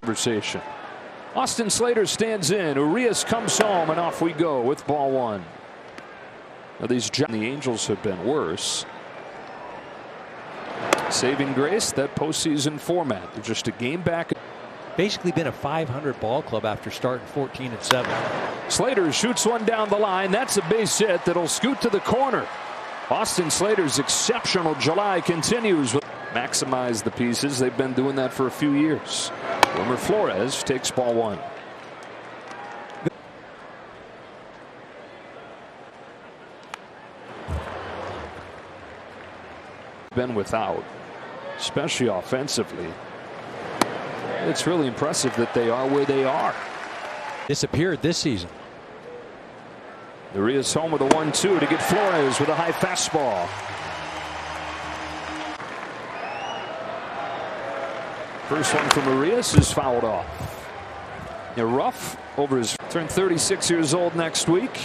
Conversation. Austin Slater stands in. Urías comes home, and off we go with ball one. Now the Angels have been worse. Saving grace, that postseason format. They're just a game back. Basically been a 500 ball club after starting 14-7. Slater shoots one down the line. That's a base hit that'll scoot to the corner. Austin Slater's exceptional July continues. Maximize the pieces. They've been doing that for a few years. Wilmer Flores takes ball one. Been without, especially offensively. It's really impressive that they are where they are. Disappeared this season. Urías home with a 1-2 to get Flores with a high fastball. First one from Urías is fouled off. Rough over his turned 36 years old next week.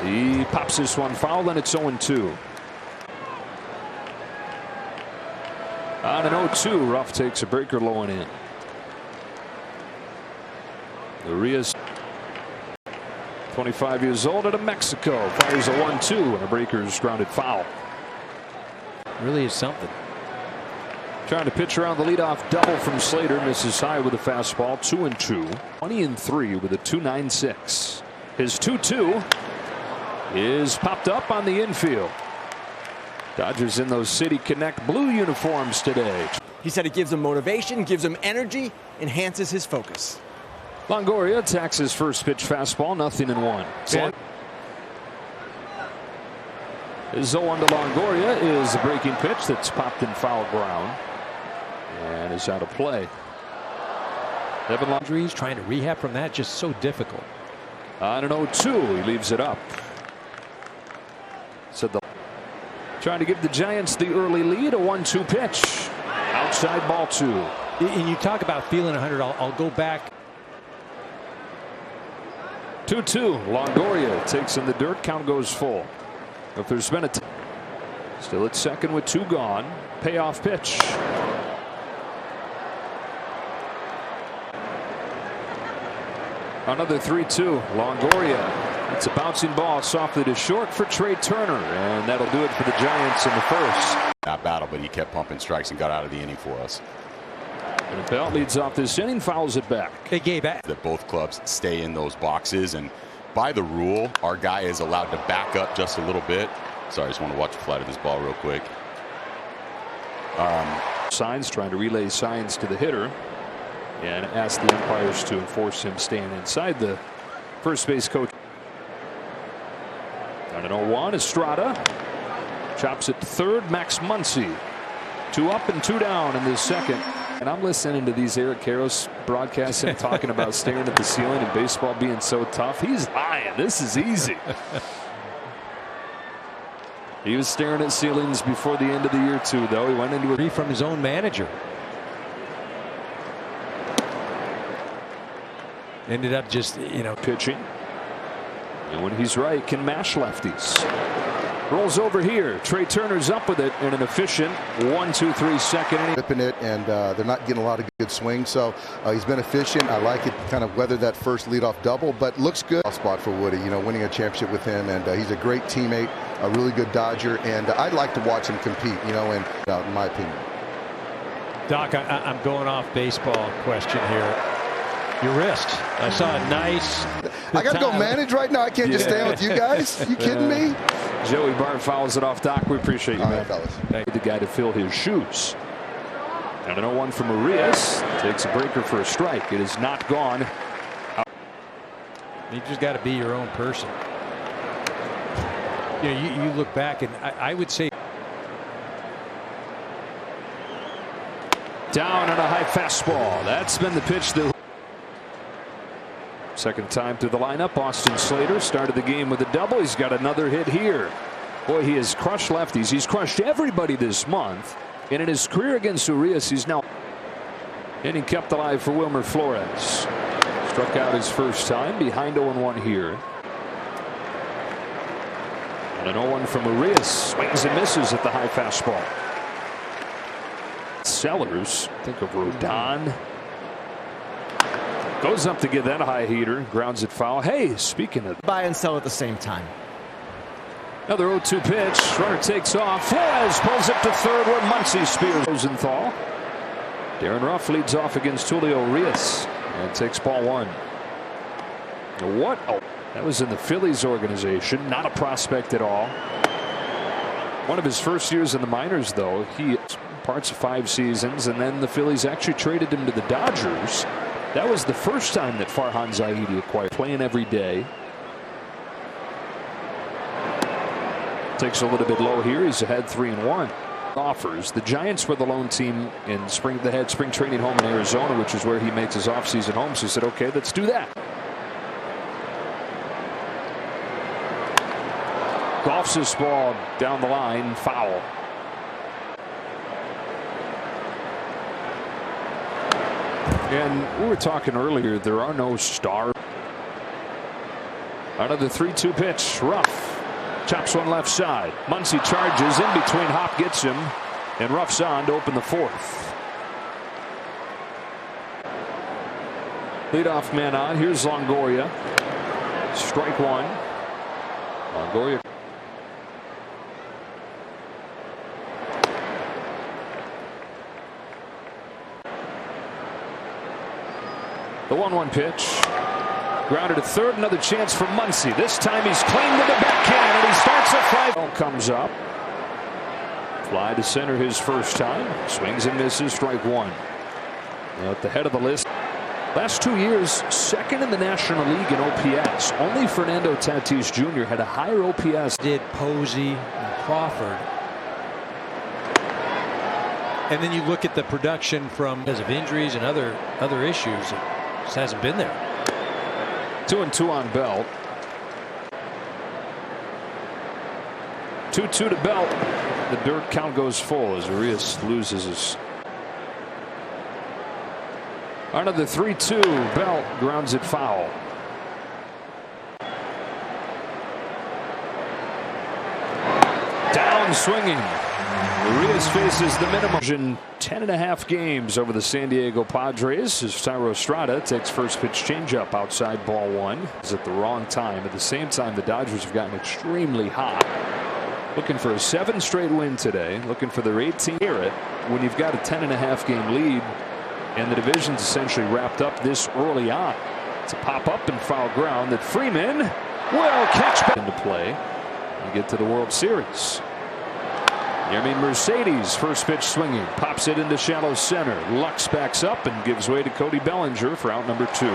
He pops this one foul, and it's 0-2. On an 0-2, Ruff takes a breaker low and in. Urías, 25 years old, out of Mexico, fires a 1-2 and a breaker's grounded foul. Really is something. Trying to pitch around the leadoff double from Slater, misses high with a fastball. 2-2, 20-3 with a 2.96. His 2-2 is popped up on the infield. Dodgers in those City Connect blue uniforms today. He said it gives him motivation, gives him energy, enhances his focus. Longoria attacks his first pitch fastball, 0-1. His 0-1 to Longoria is a breaking pitch that's popped in foul ground and is out of play. Evan Longoria trying to rehab from that, just so difficult. On an 0-2, he leaves it up. Said the trying to give the Giants the early lead, a 1-2 pitch. Outside ball 2. And you talk about feeling 100. I'll go back. 2-2. Longoria takes in the dirt. Count goes full. If there's been a still at second with 2 gone. Payoff pitch. Another 3-2. Longoria. It's a bouncing ball softly to short for Trey Turner, and that'll do it for the Giants in the first. That battle, but he kept pumping strikes and got out of the inning for us. And Bell leads off this inning, fouls it back. They gave back. That both clubs stay in those boxes, and by the rule, our guy is allowed to back up just a little bit. Sorry, I just want to watch the flight of this ball real quick. Signs trying to relay signs to the hitter and ask the umpires to enforce him staying inside. The first base coach. On an 0-1, Estrada chops it to third. Max Muncy. 2 up and 2 down in the second. And I'm listening to these Eric Karros broadcasts and talking about staring at the ceiling and baseball being so tough. He's lying. This is easy. He was staring at ceilings before the end of the year too, though. He went into a from his own manager. Ended up just, pitching. And when he's right, can mash lefties. Rolls over here. Trey Turner's up with it in an efficient 1-2-3 second inning. Ripping it, and they're not getting a lot of good swings, so he's been efficient. I like it. Kind of weathered that first leadoff double, but looks good. Spot for Woody, winning a championship with him, and he's a great teammate, a really good Dodger, and I'd like to watch him compete. In my opinion. Doc, I'm going off baseball question here. Your wrist. I saw a nice. I got to go manage right now. I can't just stay with you guys. You kidding me? Joey Bart fouls it off. Doc, we appreciate you, all man. Right, fellas. Thank you, the guy to fill his shoes. And an 0-1 from Urías. Takes a breaker for a strike. It is not gone. You just got to be your own person. You look back, and I would say. Down on a high fastball. That's been the pitch that. Second time through the lineup. Austin Slater started the game with a double. He's got another hit here. Boy, he has crushed lefties. He's crushed everybody this month. And in his career against Urías, he's now inning kept alive for Wilmer Flores. Struck out his first time, behind 0-1 here. And an 0-1 from Urías. Swings and misses at the high fastball. Sellers, think of Rodon. Goes up to get that high heater. Grounds it foul. Hey, speaking of Buy and sell at the same time. another 0-2 pitch. Runner takes off. Flores pulls it to third where Muncy spears Rosenthal. Darren Ruff leads off against Julio Urías and takes ball one. What? Oh, that was in the Phillies organization. Not a prospect at all. One of his first years in the minors, though. He parts of 5 seasons, and then the Phillies actually traded him to the Dodgers. That was the first time that Farhan Zaidi acquired, playing every day. Takes a little bit low here. He's ahead 3-1. Offers. The Giants were the lone team in spring. They had spring training home in Arizona, which is where he makes his offseason home. So he said, okay, let's do that. Golfs this ball down the line. Foul. And we were talking earlier, there are no stars. Another 3-2 pitch. Ruff chops one left side. Muncy charges in between. Hop gets him, and Ruff's on to open the 4th. Leadoff man on. Here's Longoria. Strike one. Longoria. The 1-1 pitch. Grounded to third. Another chance for Muncy. This time he's clean with the backhand, and he starts a fly. Ball comes up. Fly to center his first time. Swings and misses. Strike one. Now at the head of the list. Last 2 years, second in the National League in OPS. Only Fernando Tatis Jr. had a higher OPS. Did Posey and Crawford. And then you look at the production from because of injuries and other issues. It just hasn't been there. 2-2 on Belt. 2-2 to Belt. The dirt count goes full as Urías loses his. Another 3-2. Belt grounds it foul. Down swinging. Urías faces the minimum. 10.5 games over the San Diego Padres as Thairo Estrada takes first pitch changeup outside ball one. Is at the wrong time. At the same time, the Dodgers have gotten extremely hot. Looking for a 7 straight win today. Looking for their 18th. Hear it when you've got a 10.5 game lead and the division's essentially wrapped up this early on. It's a pop up and foul ground that Freeman will catch back into play and get to the World Series. Yermin Mercedes first pitch swinging, pops it into shallow center. Lux backs up and gives way to Cody Bellinger for out number 2.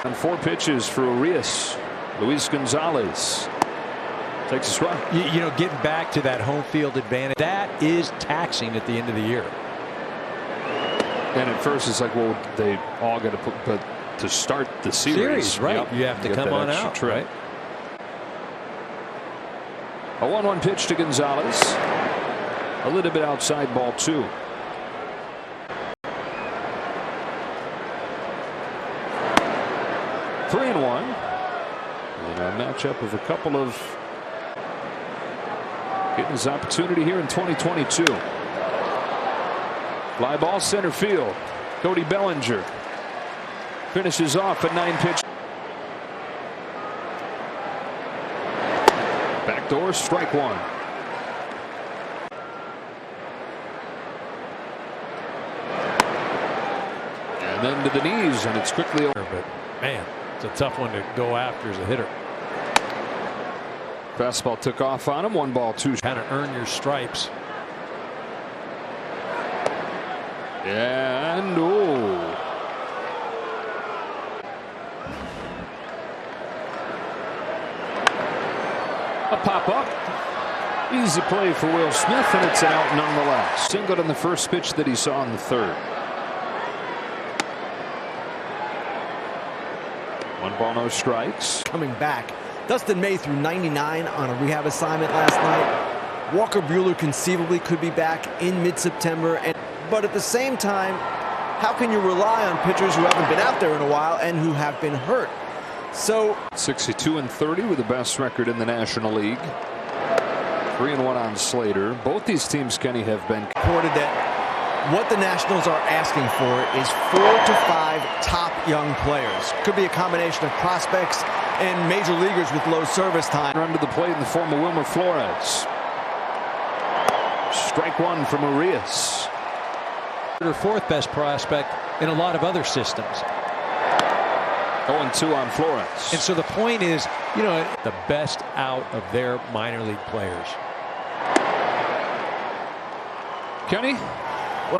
On 4 pitches for Urías. Luis Gonzalez takes a swing. You know, getting back to that home field advantage, that is taxing at the end of the year. And at first it's like, well, they all got to put, but to start the series, right? Yep, you have to come on out, trip. right? A 1-1 pitch to Gonzalez. A little bit outside ball 2. Three and 1. And a matchup of a couple of getting his opportunity here in 2022. Fly ball center field. Cody Bellinger finishes off a 9-pitch. Backdoor strike one. And then to the knees, and it's quickly over. But man, it's a tough one to go after as a hitter. Fastball took off on him. 1 ball 2. Kind of earn your stripes. And oh. A pop up. Easy play for Will Smith, and it's out nonetheless. Singled on the first pitch that he saw in the 3rd. 1 ball, no strikes. Coming back. Dustin May threw 99 on a rehab assignment last night. Walker Buehler conceivably could be back in mid-September. But at the same time, how can you rely on pitchers who haven't been out there in a while and who have been hurt? So 62-30 with the best record in the National League. 3-1 on Slater. Both these teams, Kenny, have been reported that What the Nationals are asking for is 4 to 5 top young players. Could be a combination of prospects and major leaguers with low service time. Run to the plate in the form of Wilmer Flores. Strike one from Urías. Their fourth best prospect in a lot of other systems. 0-2 on Flores. And so the point is, you know, the best out of their minor league players. Kenny?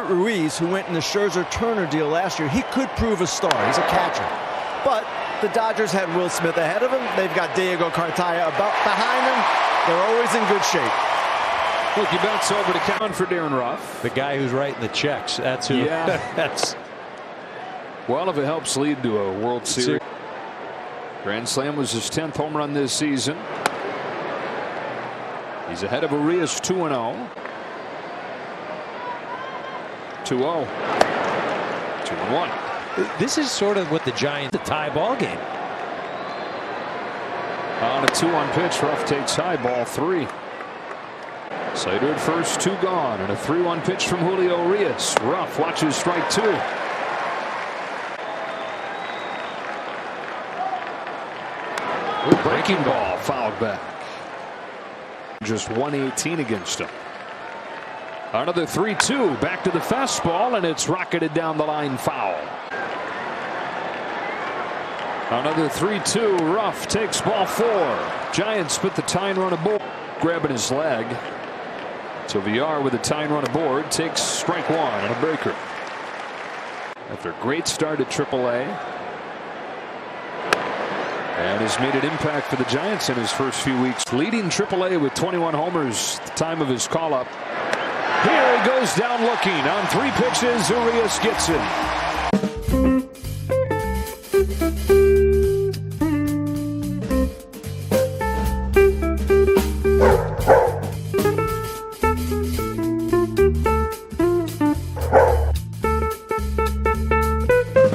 Ruiz, who went in the Scherzer-Turner deal last year, he could prove a star. He's a catcher. But the Dodgers had Will Smith ahead of him. They've got Diego Cartaya about behind them. They're always in good shape. Look, he bounced over to count for Darren Ruff. The guy who's writing the checks. That's who. Yeah. That's. Well, if it helps lead to a World Series. Grand Slam was his 10th home run this season. He's ahead of Urías 2-0. 2-0. 2-1. This is sort of what the Giants, the tie ball game. On a 2-1 pitch, Ruff takes high, ball 3. Slater at first, 2 gone, and a 3-1 pitch from Julio Urías. Ruff watches strike 2. Breaking ball fouled back. Just 118 against him. Another 3-2, back to the fastball, and it's rocketed down the line, foul. Another 3-2, Ruff takes ball 4. Giants put the tying run aboard, grabbing his leg. So VR with a tying run aboard takes strike 1 and a breaker. After a great start at AAA, and has made an impact for the Giants in his first few weeks, leading AAA with 21 homers at the time of his call-up. Here he goes down looking on 3 pitches. Urías gets him.